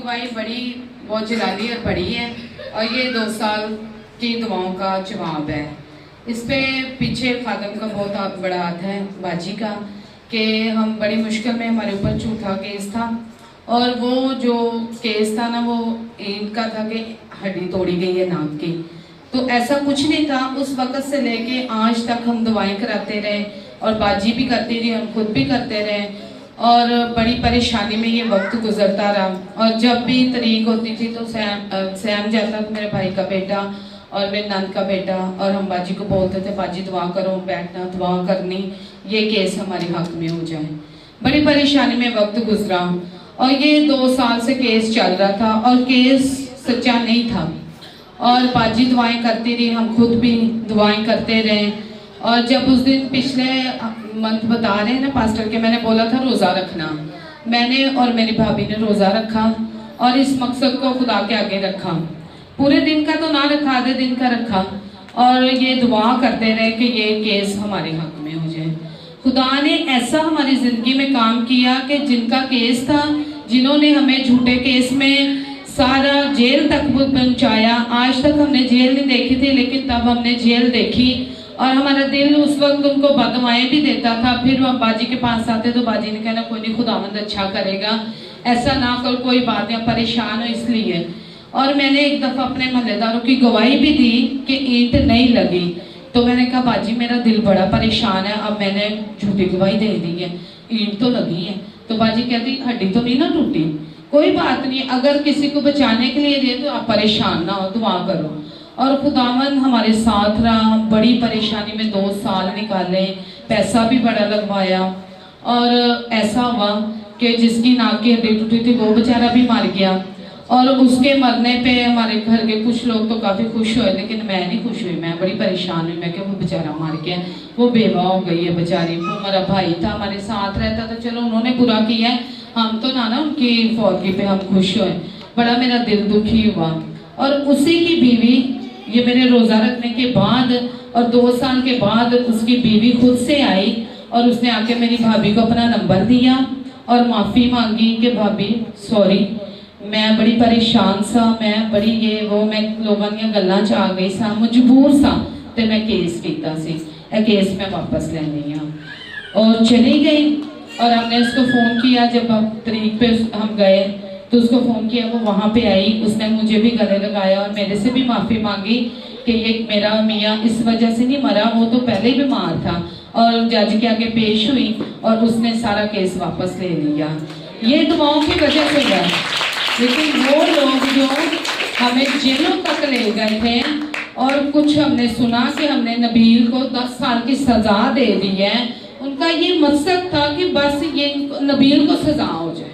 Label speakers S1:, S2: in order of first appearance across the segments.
S1: गवाही बड़ी बहुत जलाली और बड़ी है और ये 2 साल की दुआओं का जवाब है। इस पे पीछे खादम का बहुत बड़ा हाथ है बाजी का कि हम बड़ी मुश्किल में, हमारे ऊपर झूठा केस था और वो जो केस था ना वो इनका था कि हड्डी तोड़ी गई है नाक की। तो ऐसा कुछ नहीं था। उस वक़्त से लेके आज तक हम दुआएं कराते रहे और बाजी भी करती रही, हम खुद भी करते रहे और बड़ी परेशानी में ये वक्त गुजरता रहा। और जब भी तरीक होती थी तो सैम जाता था, मेरे भाई का बेटा और मेरे नंद का बेटा, और हम बाजी को बोलते थे बाजी दुआ करो, बैठना दुआ करनी, ये केस हमारे हक में हो जाए। बड़ी परेशानी में वक्त गुजरा और ये 2 साल से केस चल रहा था और केस सच्चा नहीं था और बाजी दुआएं करती रही, हम खुद भी दुआएं करते रहे। और जब उस दिन पिछले मंथ बता रहे हैं ना पास्टर के, मैंने बोला था रोज़ा रखना, मैंने और मेरी भाभी ने रोज़ा रखा और इस मकसद को खुदा के आगे रखा। पूरे दिन का तो ना रखा, आधे दिन का रखा और ये दुआ करते रहे कि ये केस हमारे हक में हो जाए। खुदा ने ऐसा हमारी ज़िंदगी में काम किया कि जिनका केस था, जिन्होंने हमें झूठे केस में सारा जेल तक पहुंचाया, आज तक हमने जेल नहीं देखी थी लेकिन तब हमने जेल देखी और हमारा दिल उस वक्त उनको बददुआएं भी देता था। फिर हम बाजी के पास आते तो बाजी ने कहना कोई नहीं, खुदावंद अच्छा करेगा, ऐसा ना कर, कोई बात नहीं, परेशान हो इसलिए। और मैंने एक दफ़ा अपने महल्लेदारों की गवाही भी दी कि ईंट नहीं लगी, तो मैंने कहा बाजी मेरा दिल बड़ा परेशान है, अब मैंने झूठी गवाही दे दी है, ईंट तो लगी है। तो बाजी कहती हड्डी तो नहीं ना टूटी, कोई बात नहीं, अगर किसी को बचाने के लिए दे तो आप परेशान ना हो, दुआ करो। और खुदावन हमारे साथ रहा, बड़ी परेशानी में 2 साल निकाले, पैसा भी बड़ा लगवाया और ऐसा हुआ कि जिसकी नाक की हड्डी टूटी थी वो बेचारा भी मर गया। और उसके मरने पे हमारे घर के कुछ लोग तो काफ़ी खुश हुए लेकिन मैं नहीं खुश हुई, मैं बड़ी परेशान हुई। मैं कि वो बेचारा मर गया, वो बेवा हो गई है बेचारी, वो हमारा भाई था, हमारे साथ रहता था, चलो उन्होंने बुरा किया है, हम तो ना उनकी फौतगी पे हम खुश हुए। बड़ा मेरा दिल दुखी हुआ। और उसी की बीवी, ये मेरे रोज़ा रखने के बाद और 2 साल के बाद उसकी बीवी खुद से आई और उसने आके मेरी भाभी को अपना नंबर दिया और माफ़ी मांगी कि भाभी सॉरी, मैं बड़ी परेशान सा, मैं बड़ी ये वो, मैं लोगों दी गल्लां च आ गई सा, मजबूर सा, तो मैं केस किया सी, केस मैं वापस लेनी हाँ। और चली गई और हमने उसको फ़ोन किया, जब तरीक पे हम गए तो उसको फ़ोन किया, वो वहाँ पे आई, उसने मुझे भी गले लगाया और मेरे से भी माफ़ी मांगी कि ये मेरा मियाँ इस वजह से नहीं मरा, वो तो पहले ही बीमार था। और जज के आगे पेश हुई और उसने सारा केस वापस ले लिया। ये दुआओं की वजह से है। लेकिन वो लोग जो हमें जेलों तक ले गए थे और कुछ हमने सुना कि हमने नबील को 10 साल की सज़ा दे दी है, उनका ये मकसद था कि बस ये नबील को सज़ा हो जाए।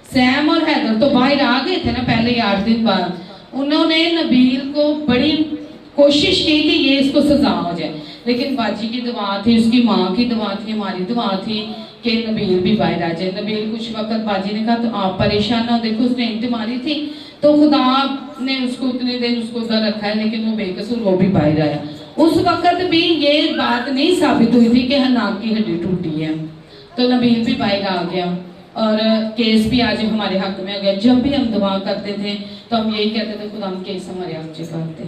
S1: सैम और हैदर तो बाहर आ गए थे ना पहले ही 8 दिन बाद, उन्होंने नबील को बड़ी कोशिश की कि ये इसको सजा हो जाए, लेकिन बाजी की दुआ थी, उसकी माँ की दुआ थी, हमारी दुआ थी कि नबील भी बाहर आ जाए। नबील कुछ वक्त बाजी ने कहा तो आप परेशान ना, देखो उसने ईंट मारी थी तो खुदा ने उसको उतने दिन उसको उधर रखा है, लेकिन वो बेकसूर वो भी बाहर आया। उस वक्त भी ये बात नहीं साबित हुई थी कि नाक की हड्डी टूटी है, तो नबील भी बाहर आ गया और केस भी आज हमारे हक में हो गया। जब भी हम दुआ करते थे तो हम यही कहते थे खुदा हम केस हमारे हक से करते।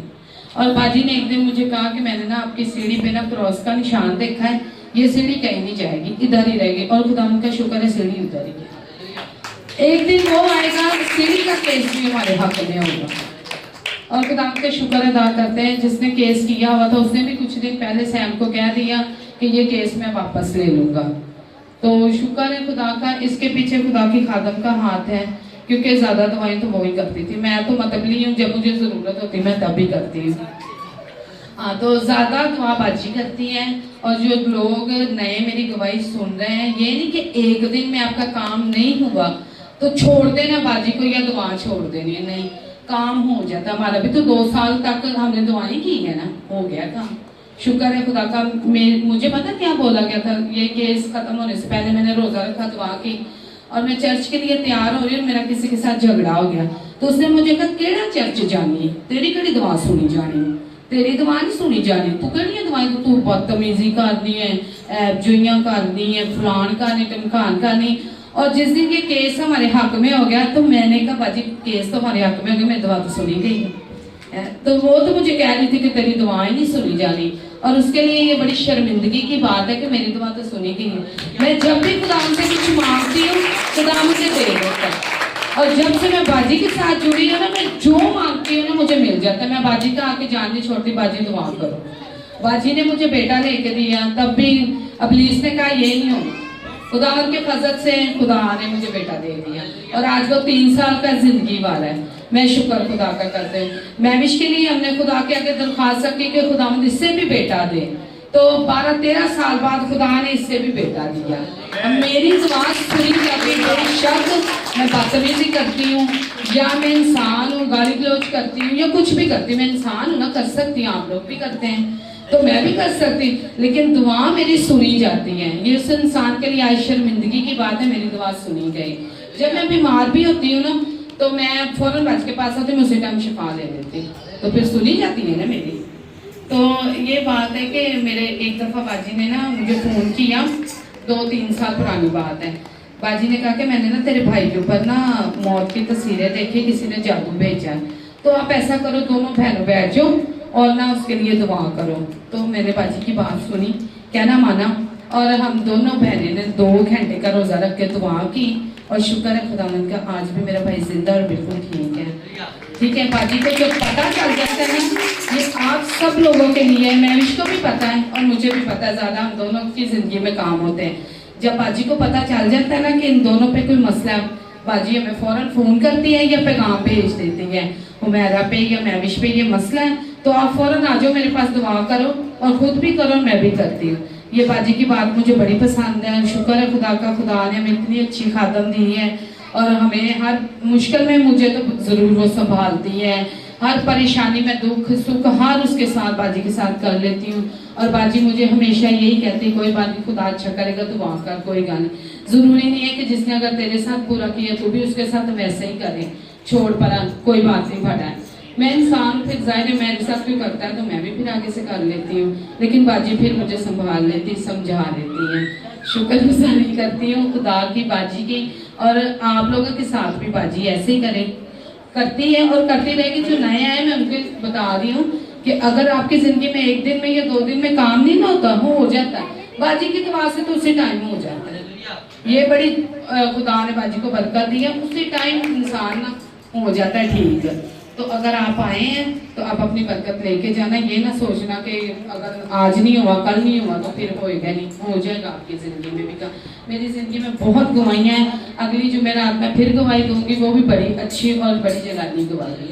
S1: और बाजी ने एक दिन मुझे कहा कि मैंने ना आपकी सीढ़ी पे ना क्रॉस का निशान देखा है, ये सीढ़ी कहीं नहीं जाएगी, इधर ही रहेगी। और खुदा का शुक्र है सीढ़ी उधर ही है, एक दिन वो आएगा सीढ़ी का केस भी हमारे हक में होगा। और खुदा का शुक्र अदा करते हैं, जिसने केस किया हुआ था उसने भी कुछ दिन पहले सैम को कह दिया कि ये केस मैं वापस ले लूँगा। तो शुक्र है खुदा का, इसके पीछे खुदा की खादम का हाथ है, क्योंकि ज़्यादा दवाएं तो वो ही करती थी, मैं तो मतबली हूँ, जब मुझे ज़रूरत होती मैं तब भी करती हूँ। हाँ, तो ज़्यादा दुआ बाजी करती हैं। और जो लोग नए मेरी गवाही सुन रहे हैं, ये नहीं कि एक दिन में आपका काम नहीं हुआ तो छोड़ देना बाजी को या दुआ छोड़ देनी है, नहीं, काम हो जाता। हमारा भी तो 2 साल तक हमने दुआएं की है ना, हो गया काम, शुक्र है खुदा का। मुझे पता क्या बोला गया था, ये केस खत्म होने से पहले मैंने रोज़ा रखा, दुआ की और मैं चर्च के लिए तैयार हो रही हूँ, मेरा किसी के साथ झगड़ा हो गया। तो उसने मुझे कहा केड़ा चर्च जानी, तेरी कड़ी दुआ सुनी जानी, तेरी दुआ नहीं सुनी जानी, तू कड़ी दुआई, तू बदतमीजी करनी है, जोइयां करनी है, फलान करनी, ढमकान करनी। और जिस दिन ये केस हमारे हक में हो गया तो मैंने कहा बाजी केस तो हमारे हक में हो गया, मेरी दुआ तो सुनी गई है। तो वो तो मुझे कह रही थी कि तेरी दुआएं नहीं सुनी जानी, और उसके लिए ये बड़ी शर्मिंदगी की बात है कि मेरी दुआ तो सुनी गई है। मैं जब भी खुदा से कुछ मांगती हूँ खुदा मुझे दे देता है, और जब से मैं बाजी के साथ जुड़ी हूँ ना, मैं जो मांगती हूँ ना मुझे मिल जाता है। मैं बाजी का आके जान नहीं छोड़ती, बाजी दुआ करो। बाजी ने मुझे बेटा लेके दिया, तब भी अबलीस ने कहा ये नहीं होगा, खुदा के फजल से खुदा ने मुझे बेटा दे दिया, और आज वो 3 साल का जिंदगी वाला है। मैं शुक्र खुदा का करते हूँ। महविश के लिए हमने खुदा के आगे दरख्वास्त की कि खुदा इससे भी बेटा दे, तो 12-13 साल बाद खुदा ने इससे भी बेटा दिया। अब मेरी जुबान सुनी जाती है, बेशक मैं बदतमीजी करती हूँ या मैं इंसान हूँ, गाली गलौज करती हूँ या कुछ भी करती हूँ, मैं इंसान हूँ ना, कर सकती हूँ, आप लोग भी करते हैं तो मैं भी कर सकती, लेकिन दुआ मेरी सुनी जाती है। ये उस इंसान के लिए आज शर्मिंदगी की बात है, मेरी दुआ सुनी गई। जब मैं बीमार भी होती हूँ ना तो मैं फौरन बाजी के पास आती हूँ, उसी टाइम शिफा ले लेती, तो फिर सुनी जाती है ना मेरी। तो ये बात है कि मेरे एक दफ़ा बाजी ने ना मुझे फ़ोन किया, 2-3 साल पुरानी बात है। बाजी ने कहा कि मैंने ना तेरे भाई के ऊपर ना मौत की तस्वीरें देखी, किसी ने जादू भेजा, तो आप ऐसा करो दोनों बहनों बैठ जाओ और ना उसके लिए दुआ करो। तो मैंने बाजी की बात सुनी, कहना माना, और हम दोनों बहनें ने 2 घंटे का रोज़ा रख के दुआ की, और शुक्र है खुदावंद का आज भी मेरा भाई जिंदा और बिल्कुल ठीक है। ठीक है, बाजी को जब पता चल जाता है ना, ये आप सब लोगों के लिए, महविश को भी पता है और मुझे भी पता है, ज़्यादा हम दोनों की ज़िंदगी में काम होते हैं। जब बाजी को पता चल जाता है ना कि इन दोनों पे कोई मसला है, बाजी हमें फ़ौरन फ़ोन करती है या पैगाम भेज देती है, उमेरा पे या महविश पे ये मसला है, तो आप फ़ौरन आ जाओ मेरे पास, दुआ करो, और ख़ुद भी करो, मैं भी करती हूँ। ये बाजी की बात मुझे बड़ी पसंद है। शुक्र है खुदा का, खुदा ने हमें इतनी अच्छी खादम दी है, और हमें हर मुश्किल में मुझे तो ज़रूर वो संभालती है। हर परेशानी में दुख सुख हर उसके साथ, बाजी के साथ कर लेती हूँ, और बाजी मुझे हमेशा यही कहती है, कोई बात नहीं, खुदा अच्छा करेगा, तू वहाँ कर, कोई गाल नहीं। ज़रूरी नहीं है कि जिसने अगर तेरे साथ पूरा किया तो भी उसके साथ वैसे ही करे, छोड़ पर कोई बात नहीं फटा है। मैं इंसान, फिर जाहिर है मेरे साथ भी करता है तो मैं भी फिर आगे से कर लेती हूँ, लेकिन बाजी फिर मुझे संभाल लेती, समझा लेती है। शुक्रगुजारी करती हूँ खुदा की, बाजी की, और आप लोगों के साथ भी बाजी ऐसे ही करती है और करती रहेगी। जो नए आए मैं उनको बता रही हूँ कि अगर आपकी जिंदगी में 1 दिन में या 2 दिन में काम नहीं ना होता, वो हो जाता है, बाजी की दुआ से तो उसी टाइम हो जाता है। ये बड़ी खुदा ने बाजी को बरकत दी है, उसी टाइम इंसान ना हो जाता है ठीक। तो अगर आप आए हैं तो आप अपनी बरकत लेके जाना, ये ना सोचना कि अगर आज नहीं हुआ कल नहीं हुआ तो फिर होएगा नहीं, हो जाएगा आपकी ज़िंदगी में भी। मेरी ज़िंदगी में बहुत गवाहियाँ हैं, अगली जुमेरात में फिर गवाही दूंगी, वो भी बड़ी अच्छी और बड़ी जलाली गवाही।